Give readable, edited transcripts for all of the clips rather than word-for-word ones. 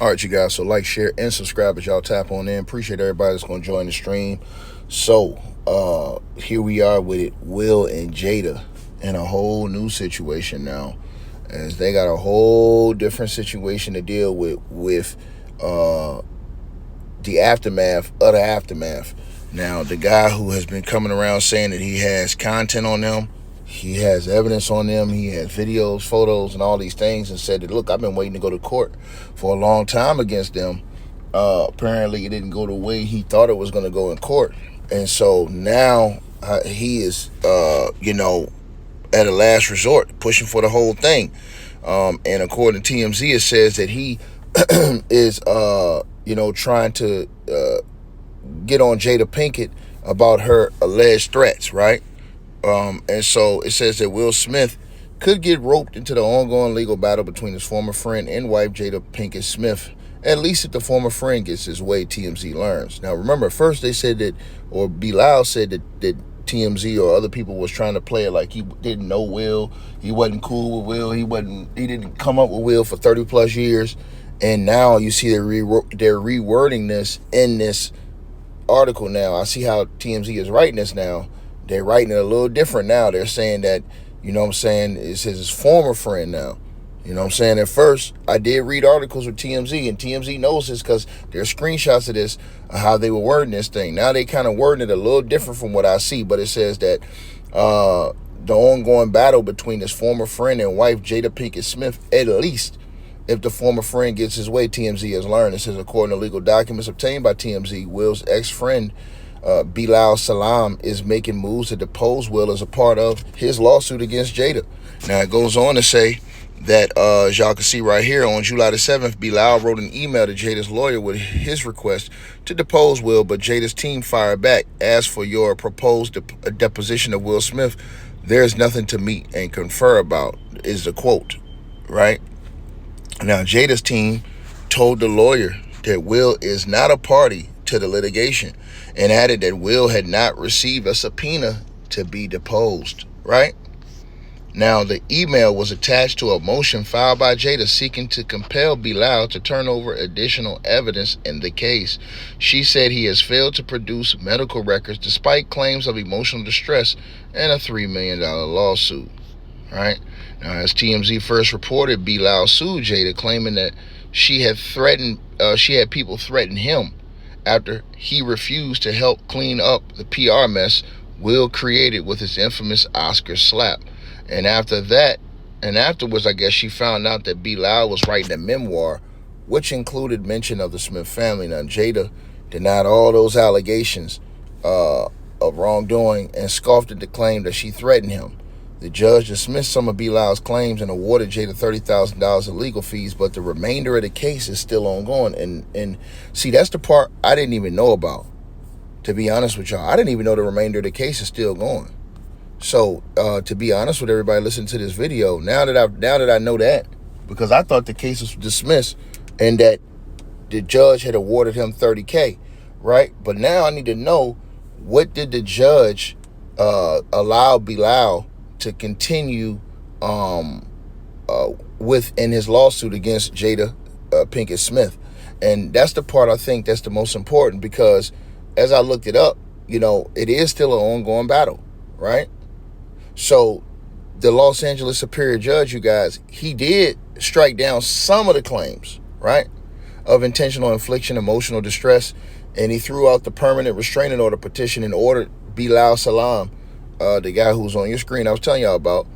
All right, you guys. So like, share, and subscribe as y'all tap on in. Appreciate everybody that's going to join the stream. So here we are with it, Will and Jada in a whole new situation now, as they got a whole different situation to deal with the aftermath of the aftermath. Now, the guy who has been coming around saying that he has content on them, he has evidence on them, he has videos, photos, and all these things, and said that, look, I've been waiting to go to court for a long time against them. Apparently, it didn't go the way he thought it was going to go in court. And so now he is, at a last resort, pushing for the whole thing. And according to TMZ, it says that he is, trying to get on Jada Pinkett about her alleged threats, right? And so it says that Will Smith could get roped into the ongoing legal battle between his former friend and wife, Jada Pinkett Smith, at least if the former friend gets his way, TMZ learns. Now, remember, first they said that, or Bilal said that TMZ or other people was trying to play it like he didn't know Will, he wasn't cool with Will, he didn't come up with Will for 30 plus years. And now you see they're rewording this in this article now. I see how TMZ is writing this now. They're writing it a little different now. They're saying that, it says his former friend now. At first, I did read articles with TMZ, and TMZ knows this because there's screenshots of this, how they were wording this thing. Now they kind of wording it a little different from what I see, but it says that the ongoing battle between his former friend and wife, Jada Pinkett Smith, at least if the former friend gets his way, TMZ has learned. It says, according to legal documents obtained by TMZ, Will's ex-friend, Bilal Salam, is making moves to depose Will as a part of his lawsuit against Jada. Now, it goes on to say that, as y'all can see right here, on July the 7th, Bilal wrote an email to Jada's lawyer with his request to depose Will, but Jada's team fired back. As for your proposed deposition of Will Smith, there's nothing to meet and confer about, is the quote, right? Now, Jada's team told the lawyer that Will is not a party to the litigation and added that Will had not received a subpoena to be deposed, right? Now, the email was attached to a motion filed by Jada seeking to compel Bilal to turn over additional evidence in the case. She said he has failed to produce medical records despite claims of emotional distress and a $3 million lawsuit, right? Now, as TMZ first reported, Bilal sued Jada, claiming that she had people threaten him after he refused to help clean up the PR mess Will created with his infamous Oscar slap. And afterwards, I guess she found out that Bilal was writing a memoir, which included mention of the Smith family. Now, Jada denied all those allegations of wrongdoing and scoffed at the claim that she threatened him. The judge dismissed some of Bilal's claims and awarded Jada $30,000 in legal fees, but the remainder of the case is still ongoing. And see, that's the part I didn't even know about. To be honest with y'all, I didn't even know the remainder of the case is still going. So, to be honest with everybody listening to this video, now that I know that, because I thought the case was dismissed and that the judge had awarded him $30K, right? But now I need to know, what did the judge allow Bilal to continue with in his lawsuit against Jada Pinkett Smith? And that's the part I think that's the most important, because as I looked it up, it is still an ongoing battle, right? So the Los Angeles Superior Judge, you guys, he did strike down some of the claims, right, of intentional infliction, emotional distress, and he threw out the permanent restraining order petition and ordered Bilal Salam, the guy who's on your screen I was telling y'all about,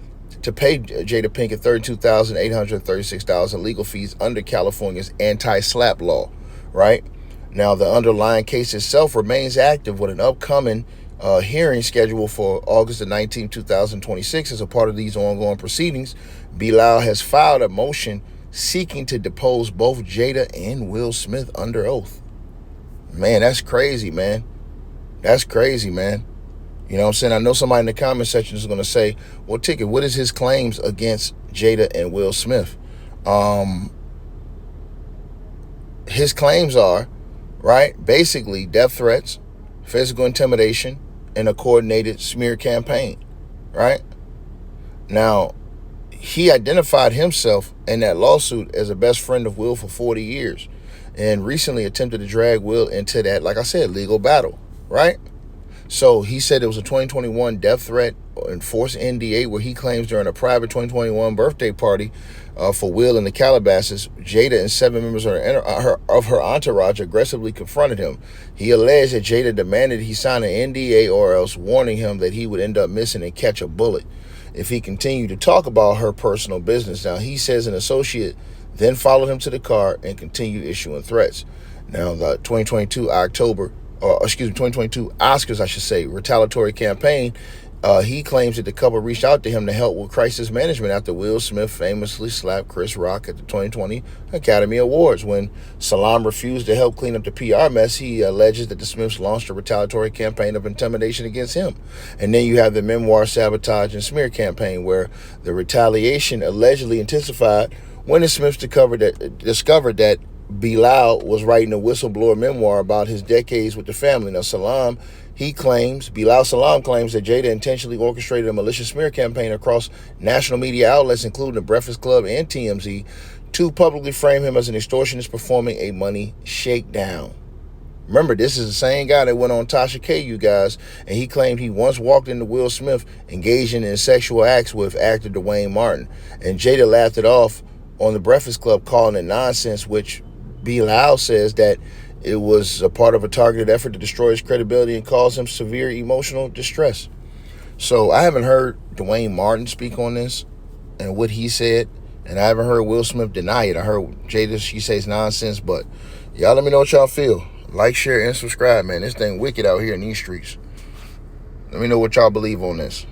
to pay Jada Pinkett $32,836 in legal fees under California's anti-SLAPP law, right? Now, the underlying case itself remains active with an upcoming hearing scheduled for August the 19th, 2026. As a part of these ongoing proceedings, Bilal has filed a motion seeking to depose both Jada and Will Smith under oath. Man, that's crazy, man. That's crazy, man. You know what I'm saying? I know somebody in the comment section is going to say, well, Ticket, what is his claims against Jada and Will Smith? His claims are, right, basically death threats, physical intimidation, and a coordinated smear campaign, right? Now, he identified himself in that lawsuit as a best friend of Will for 40 years and recently attempted to drag Will into that, like I said, legal battle, right? So he said it was a 2021 death threat and forced NDA where he claims during a private 2021 birthday party for Will in the Calabasas, Jada and 7 members of her entourage aggressively confronted him. He alleged that Jada demanded he sign an NDA or else warning him that he would end up missing and catch a bullet if he continued to talk about her personal business. Now, he says an associate then followed him to the car and continued issuing threats. Now, the 2022 Oscars, I should say, retaliatory campaign, he claims that the couple reached out to him to help with crisis management after Will Smith famously slapped Chris Rock at the 2020 Academy Awards. When Salam refused to help clean up the PR mess, he alleges that the Smiths launched a retaliatory campaign of intimidation against him. And then you have the memoir sabotage and smear campaign, where the retaliation allegedly intensified when the Smiths discovered that Bilal was writing a whistleblower memoir about his decades with the family. Now, Bilal Salam claims that Jada intentionally orchestrated a malicious smear campaign across national media outlets, including The Breakfast Club and TMZ, to publicly frame him as an extortionist performing a money shakedown. Remember, this is the same guy that went on Tasha K, you guys, and he claimed he once walked into Will Smith engaging in sexual acts with actor Dwayne Martin. And Jada laughed it off on The Breakfast Club, calling it nonsense, which Bilal says that it was a part of a targeted effort to destroy his credibility and cause him severe emotional distress. So I haven't heard Dwayne Martin speak on this and what he said, and I haven't heard Will Smith deny it. I heard Jada, she says nonsense, but y'all let me know what y'all feel. Like, share, and subscribe, man. This thing wicked out here in these streets. Let me know what y'all believe on this.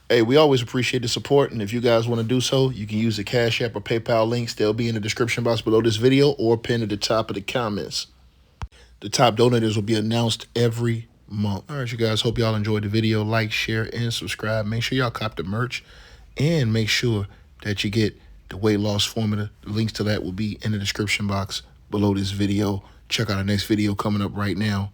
Hey, we always appreciate the support, and if you guys want to do so, you can use the Cash App or PayPal links. They'll be in the description box below this video or pinned at the top of the comments. The top donators will be announced every month. All right, you guys, hope y'all enjoyed the video. Like, share, and subscribe. Make sure y'all cop the merch, and make sure that you get the weight loss formula. The links to that will be in the description box below this video. Check out our next video coming up right now.